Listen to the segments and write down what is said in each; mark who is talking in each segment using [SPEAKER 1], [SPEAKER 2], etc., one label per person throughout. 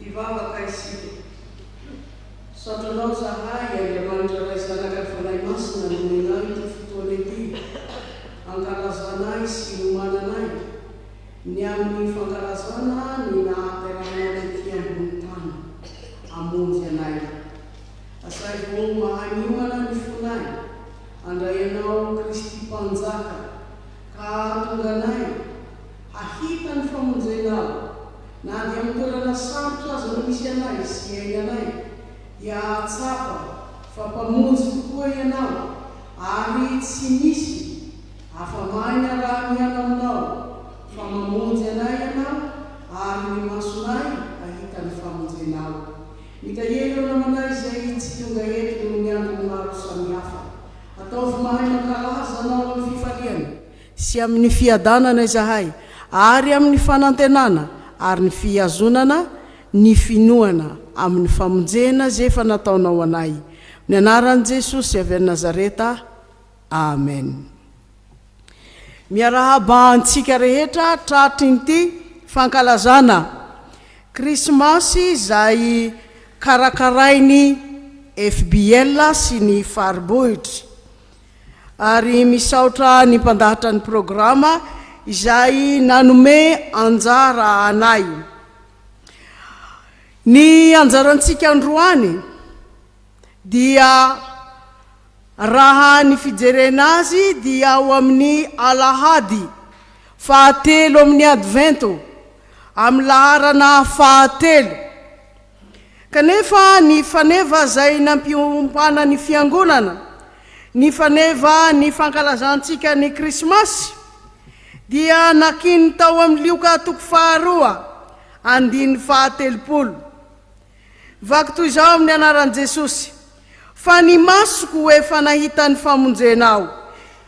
[SPEAKER 1] Ivava kaisika. Satranao zahay Andriamanitra ray zanaka fanay masina nomenay ty fotoana ity. Ankalazanay sy iomananay. Ny amin'ny fankalazana ny nahateranay ty ambony tany. Amonjy anay. Asay vo mahay miomana ny fonay. Andrayanao Kristy mpanjaka. Ka tonganay hahita ny famonjenao. Na dia amin'ny toerana sarotra aza no misy anay sy ainy anay. Dia atsapa fa mpamonjy tokoa ianao. Ary tsy misy afamaina raha miana aminao. Fa mamonjy anay ianao ary ny masonay ahita ny famonjenao. Mitahelo namanay izay tsy tonga eto no miandry maro samihafa. Ataovy mahay mankalaza anao amin'ny fifaliana sy amin'ny fiadanana izahay ary amin'ny fanantenana ary ny fiazonana ny finoana amin'ny famonjena zay efa nataonao anay. Ny anaran'i Jesosy avy any Nazareta. Amen. Miarahaba antsika rehetra tratriny fankalazana KRISMASY zay karakarainy FBL sy ny faribohitra. Ary misaotra ny mpandahatra ny programa izay nanome anjara anay. Ny anjarantsika androany dia raha ny fijerena azy dia ao amin'ny alahady fahatelo amin'ny ADVENTO amin'ny laharana fahatelo. Kanefa ny faneva zay nampiompana ny fiangonana, ny faneva ny fankalazantsika ny KRISMASY dia nakiny tao amin'ny Lioka toko faharoa andiny fahatelopolo. Vaky toy izao amin'ny anaran'i Jesosy: fa ny masoko efa nahita ny famonjenao.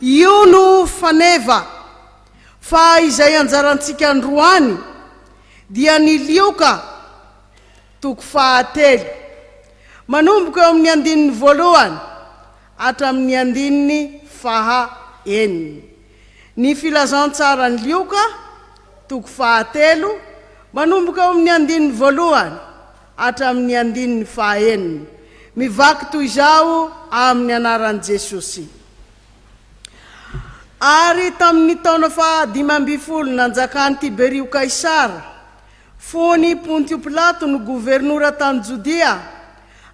[SPEAKER 1] Io no faneva. Fa izay anjarantsika androany dia ny Lioka toko fahatelo manomboka eo amin'ny andininy voalohany hatramin'ny andininy fahaeniny. Ny filazantsara ny Lioka toko fahatelo manomboka eo amin'ny andininy voalohany hatramin'ny andininy fahaeniny. Mivaky toy izao amin'ny anaran'i Jesosy: ary tamin'ny taona fahadimy nanjakan Tiberia Kaisara, fony Pontio Pilato no governora tany Jodia,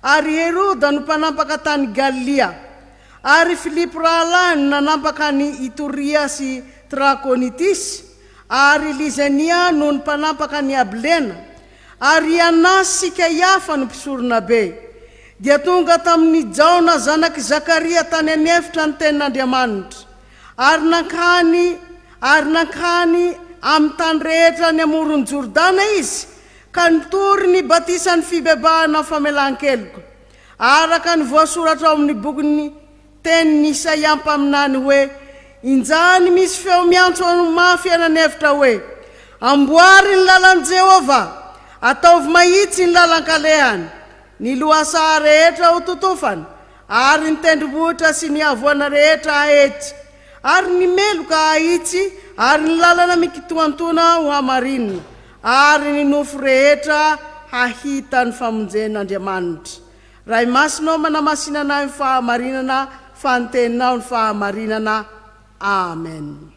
[SPEAKER 1] ary Heroda no mpanapaka tany Galilia, ary Filipo rahalahiny nanampaka ny Itoria sy Trakonitisy, ary Lioka no mpanapaka ny ambin, ary Anasy sy Kaiafa no mpisorona be. Dia tonga tamin'ny Jaona zanaky Zakaria tany an-efitra ny tenin'Andriamanitra, ary nankany amin'ny tany rehetra ny amoron'ny Jordana izy, ka nitory ny batisany fibebahana famelan-keloka, araka ny voasoratra ao amin'ny bokyny teniny Isaia mpaminany hoe: injany misy feo miantso mafy an-efitra hoe, amboary ny lalan'i Jehova, ataovy mahitsy ny lalan-kalehany. Ny loasa rehetra ho totofany, ary ny tendrombohitra sy ny avoana rehetra ahety, ary ny meloka ahitsy, ary ny lalana mikitoantona ho hamarinina, ary ny nofo rehetra hahita ny famonjen'Andriamanitra. Ray masinao manamasinana ny fahamarinana, fanteninao ny fahamarinana. Amen.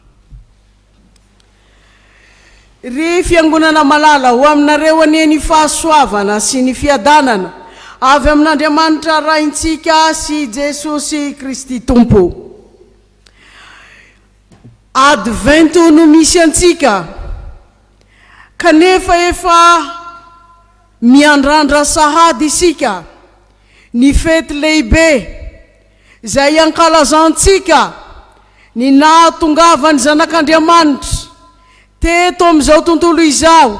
[SPEAKER 1] Ry fiangonana malala ho aminareo aneny fahasoavana sy ny fiadanana avy amin'Andriamanitra raintsika sy Jesosy Kristy Tompo. Advento no misy antsika, kanefa efa miandrandra sahady isika ny fety lehibe zay ankalazantsika ny nahatongavany zanak'Andriamanitra teto amin'izao tontolo izao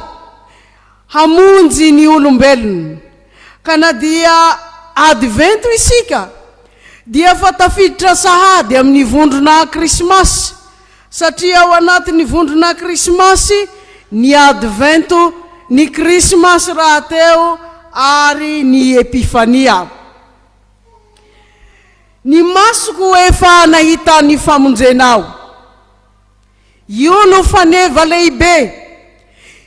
[SPEAKER 1] hamonjy ny olombelona. Ka na dia advento isika dia fa tafiditra sahady amin'ny vondrona KRISMASY, satria ao anatin'ny vondrona KRISMASY ny advento, ny KRISMASY rahateo ary ny epifania. Ny masoko efa nahita ny famonjenao. Io no faneva lehibe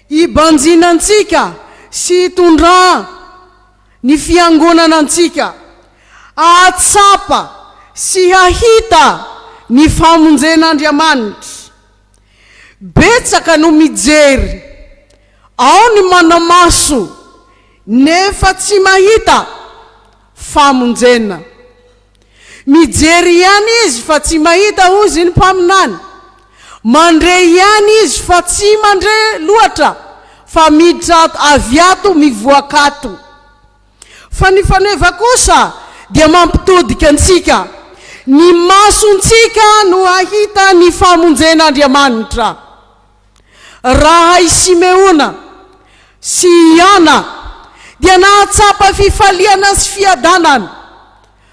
[SPEAKER 1] ibanjinantsika sy tondra ny fiangonana antsika, ahatsapa sy hahita ny famonjen'Andriamanitra. Betsaka no mijery, ao ny manamaso nefa tsy mahita famonjena. Mijery ihany izy fa tsy mahita hozy ny mpaminany, mandre ihany izy fa tsy mandre loatra, fa miditra aviato mivoakato. Fa ny faneva kosa dia mampitodika antsika, ny masontsika no ahita ny famonjen'Andriamanitra. Raha i Simeona sy Iana dia nahatsapa fifaliana sy fiadanana.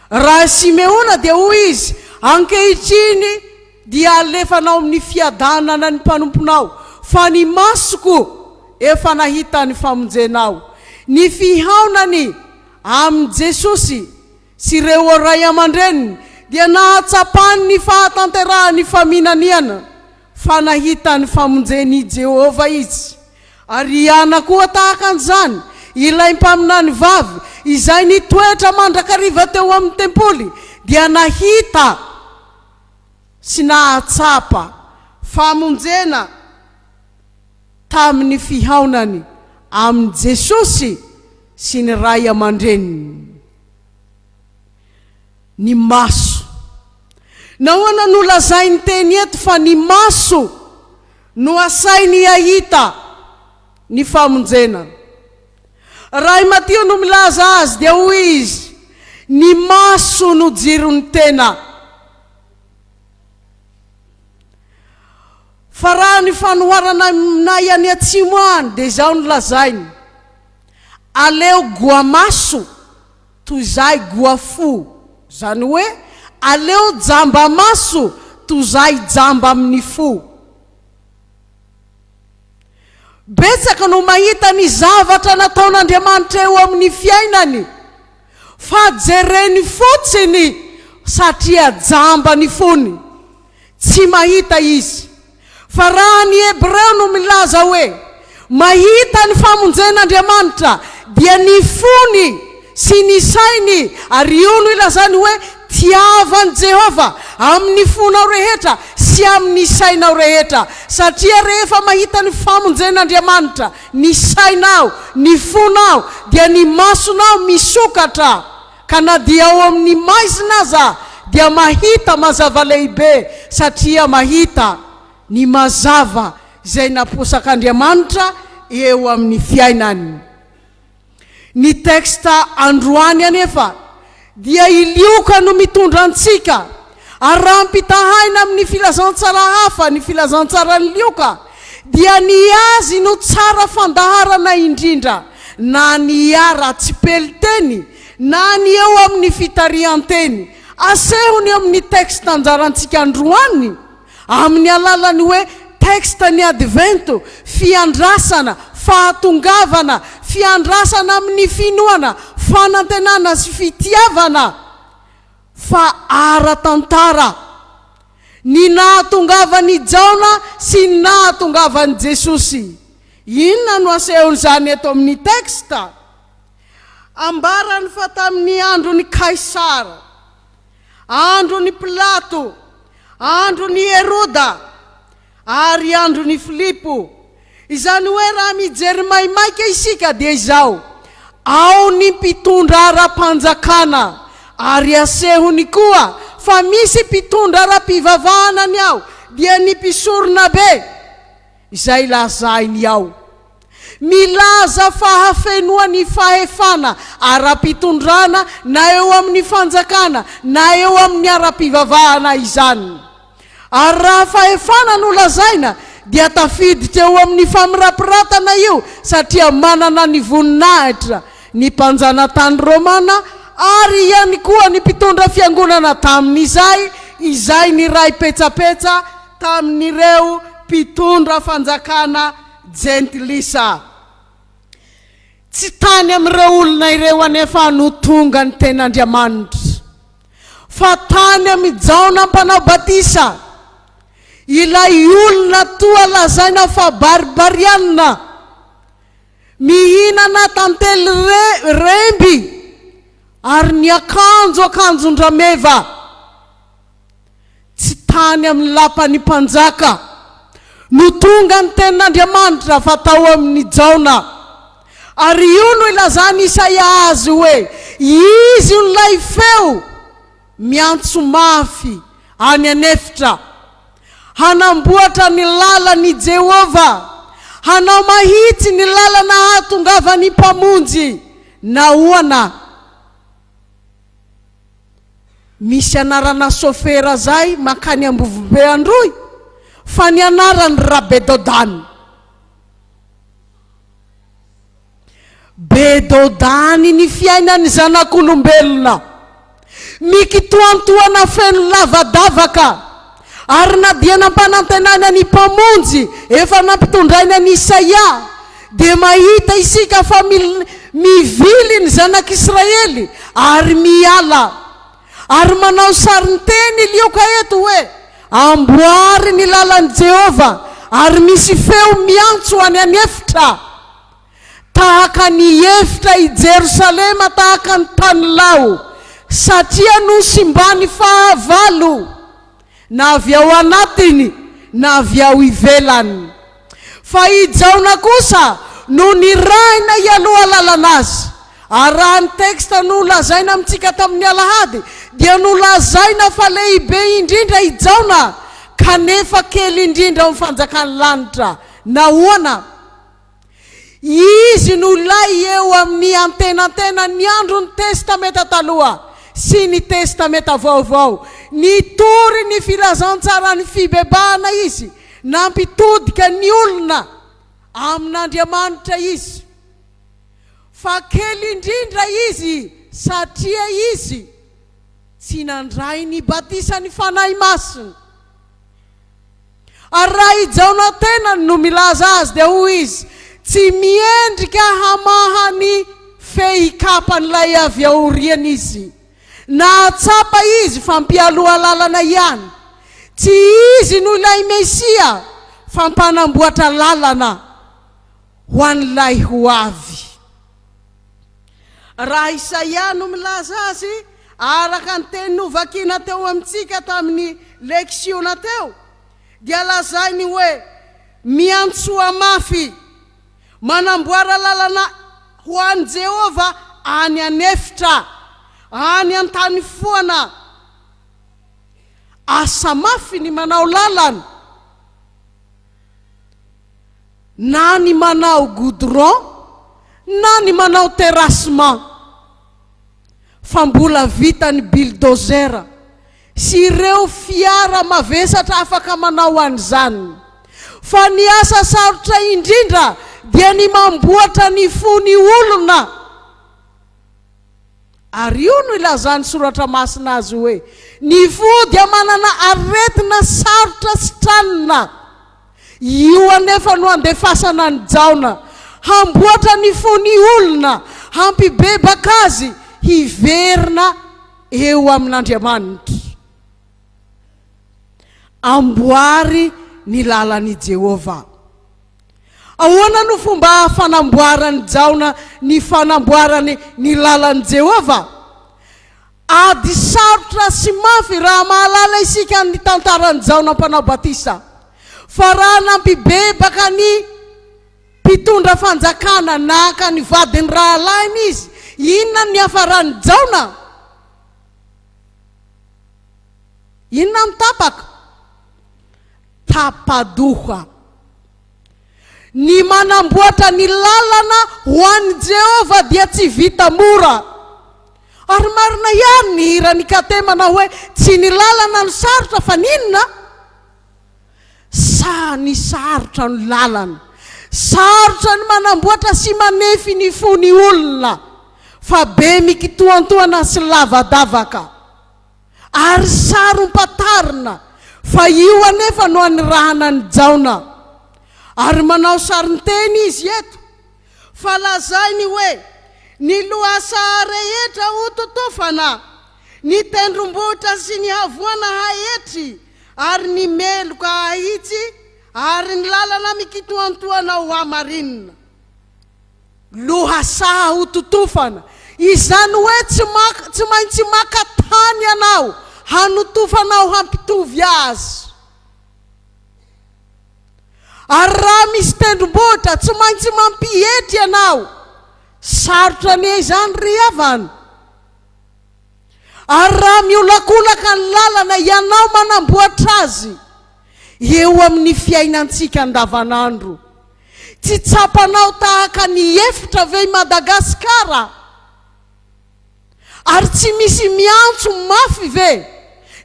[SPEAKER 1] Raha Simeona dia hoy izy, ankehitriny dia alefanao amin'ny fiadanana ny mpanomponao, fa ny masoko efa nahita ny famonjenao. Ny fihaonany amin'ny Jesosy sy ireo ray aman-dreniny dia nahatsapany ny fahatanterahany faminaniana, fa nahita ny famonjeny Jehova izy. Ary Iana koa tahaka an'izany, ilay mpaminany vavy izay nitoetra mandrakariva teo amin'ny tempoly, dia nahita sy nahatsapa famonjena tamin'ny fihaonany amin'ny Jesosy sy ny ray aman-dreniny. Ny maso, nahoana no lazainy teny eto fa ny maso no asainy ahita ny famonjena. Raha i Matio no milaza azy dia hoy izy, ny maso no jirony tena. Fa raha ny fanoharana nay any atsimo any dia izao no lazainy, aleo goa maso toy izay goa fo. Zany hoe aleo jamba maso toy izay jamba amin'ny fo. Betsaka no mahita ny zavatra nataon'Andriamanitra eo amin'ny fiainany, fa jereny fotsiny satria jamba ny fony, tsy mahita izy. Fa raha ny Hebreo no milaza hoe mahita ny famonjen'Andriamanitra dia ny fony sy ny sainy, ary io no ilazany hoe tiavan Jehova amin'ny fonao rehetra sy amin'ny sainao rehetra. Satria rehefa mahita ny famonjen'Andriamanitra, ny sainao, ny fonao, dia ny masonao misokatra, ka na dia ao amin'ny maizina aza dia mahita mazava lehibe, satria mahita ny mazava izay naposak'Andriamanitra eo amin'ny fiainany. Ny teksta androany anefa dia i Lioka no mitondra antsika, arampitahaina amin'ny filazantsara hafa. Ny filazantsarany Lioka dia ny azy no tsara fandaharana indrindra, na ny ara tsy peliteny, na ny eo amin'ny fitarianteny. Asehony amin'ny teksta anjarantsika androany amin'ny alalany hoe teksta ny ADVENTO, fiandrasana, fahatongavana, fiandrasana amin'ny finoana, fanantenana sy fitiavana, fa ara-tantara, ny nahatongavany Jaona sy ny nahatongavany Jesosy. Inona no asehon'izany eto amin'ny teksta? Ambarany fa tamin'ny andron'ny Kaisara, andron'ny Pilato, andron'ny Heroda, ary andron'ny Filipo. Izany hoe raha mijery maimaika isika dia izao, ao ny mpitondra ara-panjakana, ary asehony koa fa misy mpitondra ara-pivavahana ny ao, dia ny mpisorona be izay lazainy ao. Milaza fahafenoany fahefana ara-pitondrana, na eo amin'ny fanjakana, na eo amin'ny ara-pivavahana izany. Ary raha fahefana no lazaina dia tafiditra eo amin'ny famirapiratana io, satria manana ny voninahitra ny mpanjanatany Romana, ary ihany koa ny mpitondra fiangonana tamin'izay, izay ny ray petsapetsa tamin'ireo mpitondra fanjakana gentilisa. Tsy tany amin'ireo olona ireo anefa no tonga ny ten'Andriamanitra, fa tany amin'ny Jaona mpanao batisa, ilay olona toa lazaina fa barbarianina, mihinana tantely remby ary ny akanjondrameva tsy tany amin'ny lapany mpanjaka no tonga ny ten'Andriamanitra fatao amin'ny jaona. Ary io no ilazany Isaia azy hoe izy nilay feo miantso mafy any an-efitra, hanamboatra ny lalany Jehova, hanao mahitsy ny lalana hatongavany mpamonjy. Nahoana? Misy anarana sofera zay makany Ambovobe Androy fa ny anarany Rabedodany. Bedodany ny fiainany zanak'olombelona, mikitoantoana feno lavadavaka, ary na dia nampanantenana ny mpamonjy efa nampitondraina ny Isaia, dia mahita isika fa mivily ny zanak'Israely ary miala, ary manao sarin-teny Lioka eto hoe amboary ny lalan'i Jehova, ary misy feo miantso any an-efitra, tahaka ny efitra i Jerusalema tahaka ny tany lao, satria nosimbany fahavalo na avy ao anatiny na avy ao ivelany. Fa ijaona kosa no niraina ialoha lalanazy. Ary raha ny teksta no lazaina amintsika tamin'ny alahady dia no lazaina fa lehibe indrindra ijaona kanefa kely indrindra amin'ny fanjakany lanitra. Nahoana? Izy no lay eo amin'ny antenantena ny andro ny testamenta taloha sy ny testamenta vaovao, nitory ny filazantsara ny fibebahana izy, nampitodika ny olona amin'Andriamanitra izy. Fa kely indrindra izy satria izy tsy nandray ny batisa ny fanahy masina. Ary raha ijaona tena no milaza azy dia hoy izy tsy miendrika hamahany fehikapan'ilay avy aoriana izy, na atsapa izy fampialoha lalana ihany. Tsy izy no ilay Mesia fampanamboatra lalana ho an'ilay ho avy. Raha Isaia no milaza azy araka ny teny novakina teo amintsika tamin'ny leksiona teo, dia lazainy hoe miantsoa mafy, manamboara lalana ho an'i Jehova any an-efitra, any an-tany foana. Asa mafy ny manao lalana, na ny manao goudron na ny manao terrassement, fa mbola vita ny bulldozer sy ireo fiara mavesatra afaka manao an'izany. Fa ny asa sarotra indrindra dia ny mamboatra ny fony olona. Ary io no ilazany soratra masina azy hoe ny fo dia manana aretina sarotra sy tranona. Io anefa no andefasana ny jaona, hamboatra ny fony olona, hampibebaka azy hiverina eo amin'Andriamanitra. Amboary ny lalan'i Jehova. Ahoana no fomba fanamboarany jaona ny fanamboarany ny lalan'i Jehova? Ady sarotra sy mafy raha mahalala isika ny tantarany jaona mpanao batisa. Fa raha nampibebaka ny mpitondra fanjakana naka ny vadiny rahalahiny izy, inona ny hafarany jaona? Inona mitapaka? Tapadoha. Ny manamboatra ny lalana ho an'i Jehova dia tsy vita mora. Ary marina ihany ny hira ny katemana hoe tsy ny lalana ny sarotra fa ninona? Sa ny sarotra ny lalana. Sarotra ny manamboatra sy manefy ny fony olona, fa be mikitoantoana sy lavadavaka. Ary sarom-patarina, fa io anefa no anirahana ny jaona. Ary manao sarin-teny izy eto, fa lazainy hoe ny loasa rehetra ho totofana, ny tendrombohitra sy ny havoana hahetry, ary ny meloka hahitsy, ary ny lalana mikitoantoana ho amarinina. lohasa ho totofana. Izany hoe tsy maintsy maka tany ianao hanotofanao hampitovy azy. Ary raha misy tendrombohitra tsy maintsy mampihety ianao. Sarotra ny izany ry havana. Ary raha miolakolaka ny lalana ianao manamboatra azy eo amin'ny fiainantsika andavanandro. Tsy tsapanao tahaka ny efitra ve Madagasikara? Ary tsy misy miantso mafy ve?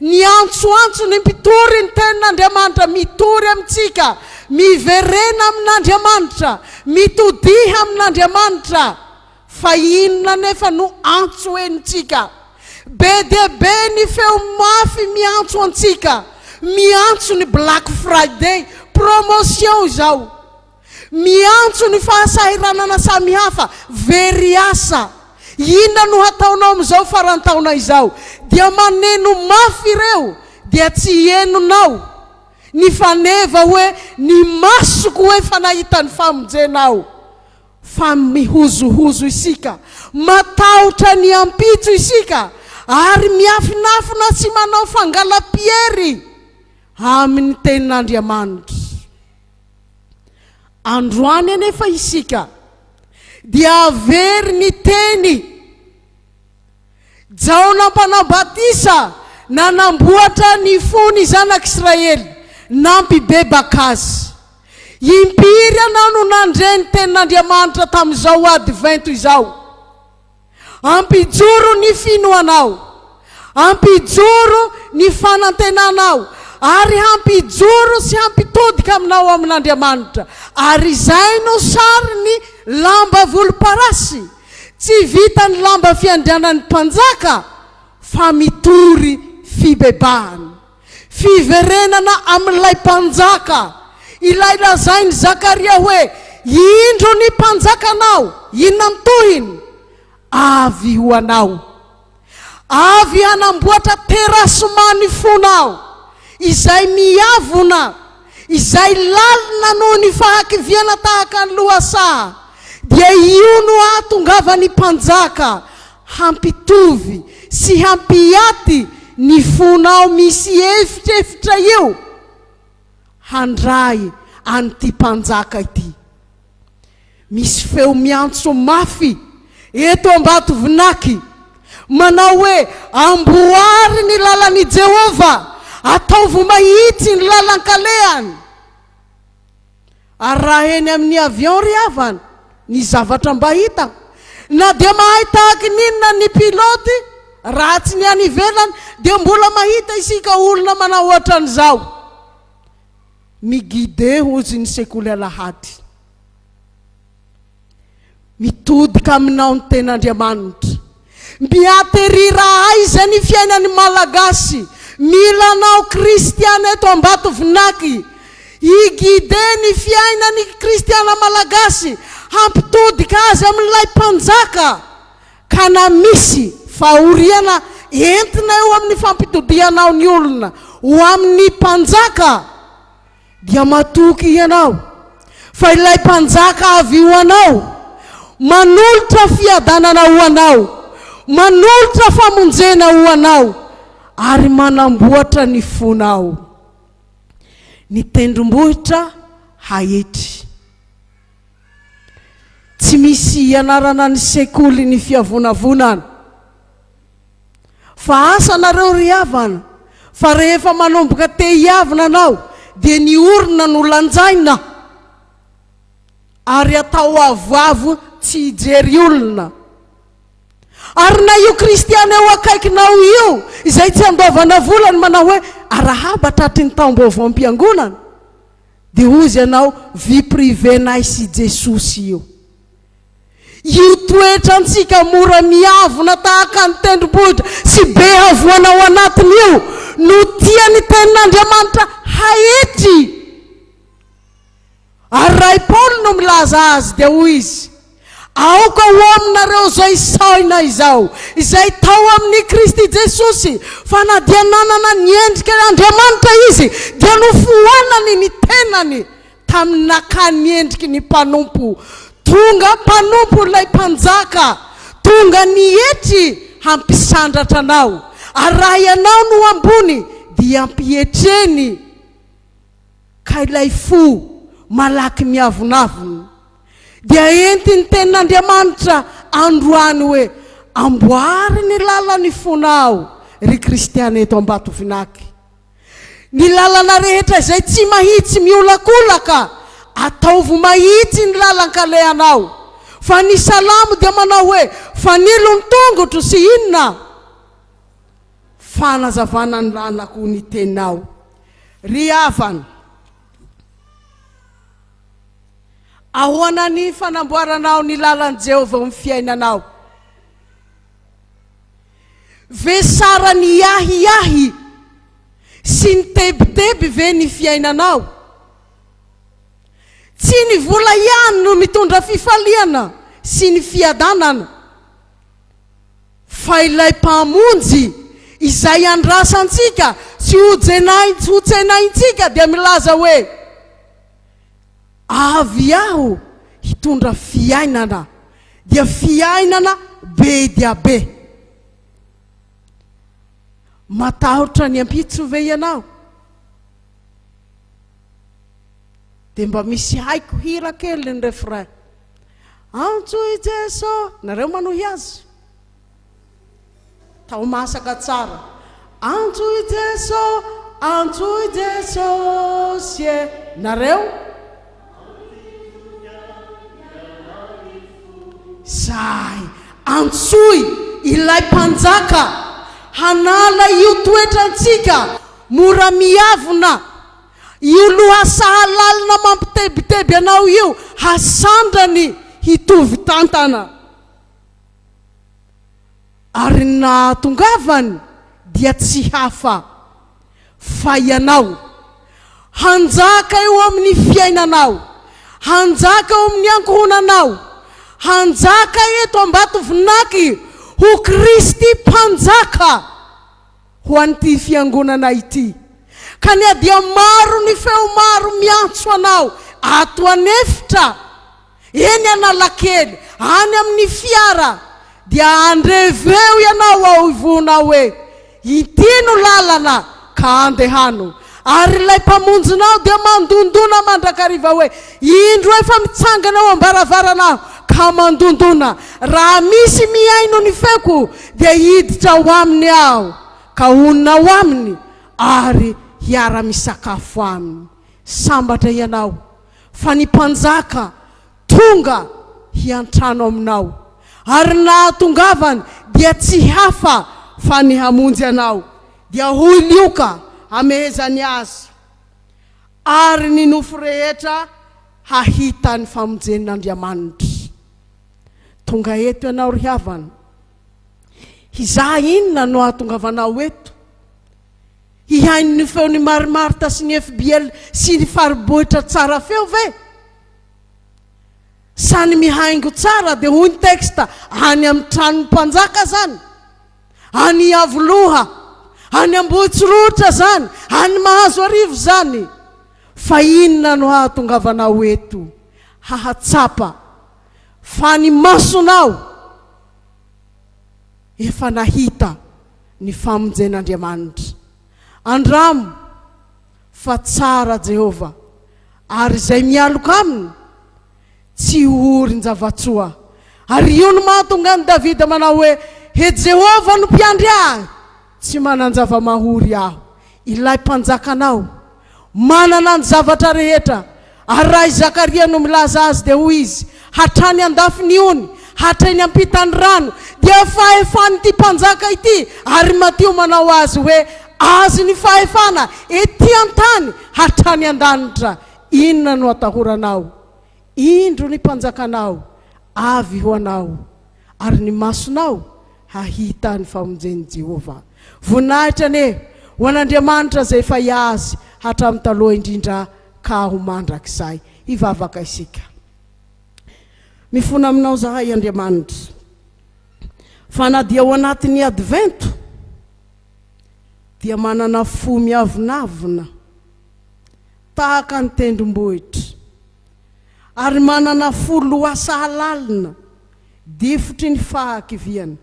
[SPEAKER 1] Ny antsoantso ny mpitory ny tenin'Andriamanitra mitory amintsika, miverena amin'Andriamanitra, mitodiha amin'Andriamanitra. Fa inona nefa no antso enitsika? Be dia be ny feo mafy miantso antsika. Miantso ny Black Friday, promotion izao. Miantso ny fahasahiranana samy hafa, very asa. Inona no hataonao amin'izao farantaona izao? Dia maneno mafy ireo, dia tsy henonao. Ny faneva hoe ny masoko hoe fanahita ny famonjenao. Fa mihozohozo isika, matahotra ny ampitso isika, ary miafinafina sy manao fangalapiery amin'ny tenin'Andriamanitra. Androany anefa isika dia avery ny teny. Jaona Mpanabatisa nanamboatra ny fony zanak'Israely, nampibebaka azy. Impiry anao no nandreny tenin'Andriamanitra tamin'izao ADVENTO izao. Ampijoro ny finoanao, ampijoro ny fanantenanao, ary hampijoro sy hampitodika aminao amin'Andriamanitra. Ary izay no sary ny lamba volomparasy. Tsy vita ny lamba fiandrianan'ny mpanjaka, fa mitory fibebahany. Fiverenana amin'ilay mpanjaka. Ilay lazainy Zakaria hoe, indro ny mpanjakanao, inantohiny, avy ho anao. Avy hanamboatra terasomany fonao, izay miavona, izay lalina noho ny fahakiviana tahaka ny lohasaha. Dia io no atongava ny mpanjaka hampitovy sy hampiaty ny fonao misy efitra io, handray an'ity mpanjaka ity. Misy feo miantso mafy eto Ambatovinaky, manao hoe amboary ny lalan'i Jehova, ataovy mahitsy ny lalan-kalehany. Ary raha eny amin'ny avion ry havana, ny zavatra mba hita, na dia mahay tahaka ninona ny piloty, raha tsy ny any ivelany, dia mbola mahita isika olona manao ohatran'izao. Miguide hozy ny sekoly alahady. Mitodika aminao ny tenin'Andriamanitra. Miaterira aiza ny fiainan'ny malagasy. Milanao kristiana eto Ambatovinaky. Igide ny fiainan'ny kristiana malagasy. Hampitodika azy amin'ilay mpanjaka. Ka na misy fahoriana entina eo amin'ny fampitodihanao ny olona ho amin'ny mpanjaka, dia matoky ianao. Fa ilay mpanjaka avy ho anao, manolotra fiadanana ho anao, manolotra famonjena ho anao, ary manamboatra ny fonao. Ny tendrombohitra hahetry. Tsy misy ianarana ny sekoly ny fiavonavonana. Fa asa nareo ry havana, fa rehefa manomboka te hiavina anao, dia ny orona no lanjaina, ary atao avoavo tsy hijery olona. Ary na io kristiana eo akaikinao io, izay tsy andovana volany, manao hoe arahaba tratry ny taom-baovao am-piangonana, dia ozy ianao vie privé-nay sy Jesosy io. Io toetra antsika mora miavona tahaka ny tendrombohitra sy be avoana ao anatiny io, no tiany tenin'Andriamanitra hahetry. Ary ray Paul no milaza azy, dia hoy izy, aoka ho aminareo zay saina izao, izay tao amin'ny Kristy Jesosy, fa na dia nanana ny endrika Andriamanitra izy, dia nofoanany ny tenany tamin'ny nakany endriky ny mpanompo,
[SPEAKER 2] tonga mpanompo ilay mpanjaka, tonga nietry hampisandratra anao, ary raha ianao no ambony dia ampietreny, ka ilay fo malaky miavonavony. Dia entiny ten'Andriamanitra androany hoe amboary ny lalany fonao ry kristiana eto Ambatofinaky. Ny lalana rehetra izay tsy mahitsy miolakolaka, ataovo mahitsy ny lalan-kalehanao. Fa ny salamo dia manao hoe fanilo ny tongotro sy inona fanazavana ny lanako ny tenao. Ry havana, ahoana ny fanamboaranao ny lalan'i Jehovah amin'ny fiainanao? Ve sara ny yahy sy ny tebiteby ve ny fiainanao? Tsy ny vola ihany no mitondra fifaliana sy ny fiadanana, fa ilay mpamonjy izay andrasantsika sy hotsenaintsika dia milaza hoe avy aho hitondra fiainana, dia fiainana be dia be. Matahotra ny ampitso ve ianao? Dia mba misy haiko hira kely ny refrain. Antsoy Jeso, nareo manohy azy. Tao masaka tsara. Antsoy Jeso sie, nareo? Zay, antsoy ilay mpanjaka hanala io toetrantsika mora miavona, io loha sahalalina mampitebiteby anao io hasandrany hitovy tantana. Ary nahatongavany dia tsy hafa fa ianao, hanjaka eo amin'ny fiainanao, hanjaka eo amin'ny ankohonanao, hanjaka eto Ambatofinaky ho Kristy mpanjaka ho an'ity fiangonana ity. Kania dia maro ny feo maro miantso anao ato an-efitra, eny Analakely, any amin'ny fiara, dia andreveo ianao ao ivonao hoe ity no lalana ka andehano. Ary ilay mpamonjinao dia mandondona mandrakariva hoe indro efa mitsangana ao ambaravaranao ka mandondona, raha misy miaino ny feko dia hiditra ho aminy aho ka onina ho aminy ary hiara misakafo aminy. Sambatra ianao fa ny mpanjaka tonga hiantrano aminao, ary nahatongavany dia tsy hafa fa ny hamonjy anao. Dia hoy Lioka amehezany azy, ary ny nofo rehetra hahita ny famonjen'Andriamanitra. Tonga eto ianao ry havana, hizaha inona no ahatongavanao eto? Hihainy ny feo ny Marimarita sy ny FBL sy ny faribohitra tsara feo ve? Sa ny mihaingo tsara dia hoy ny teksta any amin'ny tranon'ny mpanjaka zany, any avoloha, any Ambohitsorotra zany, any Mahazo Arivo zany. Fa inona no ahatongavanao eto? Hahatsapa fa ny masonao efa nahita ny famonjen'Andriamanitra. Andramo fa tsara Jehova, ary izay mialoka aminy tsy hory zavatsoa. Ary io no mahatonga ny Davida manao hoe he Jehova no mpiandry ahy, tsy manan-java-mahory aho. Ilay mpanjakanao manana ny zavatra rehetra, ary raha i Zakaria no milaza azy dia hoy izy hatrany andafiny ony, hatrany ampitany rano, dia fahefany ity mpanjaka ity. Ary Matio manao azy hoe azy ny fahefana ety an-tany hatrany an-danitra. Inona no atahoranao? Indro ny mpanjakanao avy ho anao, ary ny masonao hahita ny famonjen'i Jehova. Voninahitra ane ho an'Andriamanitra zay efa iazy hatramin'ny taloha indrindra ka ho mandrakizay. Hivavaka isika. Mifona aminao zahay Andriamanitra, fa na dia ao anatin'ny advento dia manana fo miavonavona tahaka ny tendrombohitra, ary manana folo asa halalina difotry ny fahakiviana.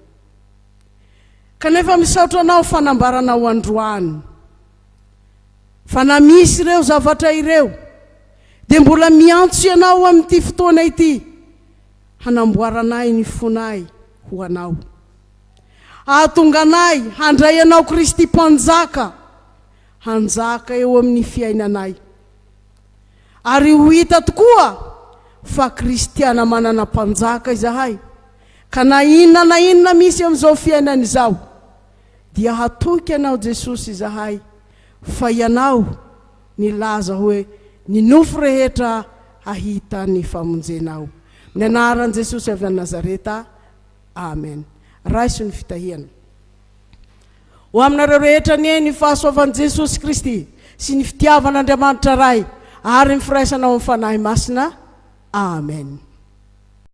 [SPEAKER 2] Kanefa misaotra anao fanambaranao androany fa na misy ireo zavatra ireo dia mbola miantso ianao amin'ity fotoana ity hanamboaranay ny fonay ho anao, ahatonga anay handray anao Kristy mpanjaka, hanjaka eo amin'ny fiainanay, ary ho hita tokoa fa kristiana manana mpanjaka izahay. Ka na inona misy amin'izao fiainana izao dia hatoky anao Jesosy izahay, fa ianao nilaza hoe ny nofo rehetra hahita ny famonjenao. Ny anaran'i Jesosy avy Nazareta, amen. Raiso ny fitahiana ho aminareo rehetra ny fahasoavan'i Jesosy Kristy sy ny fitiavan'Andriamanitra ray ary ny firaisanao amin'ny fanahy masina, amen.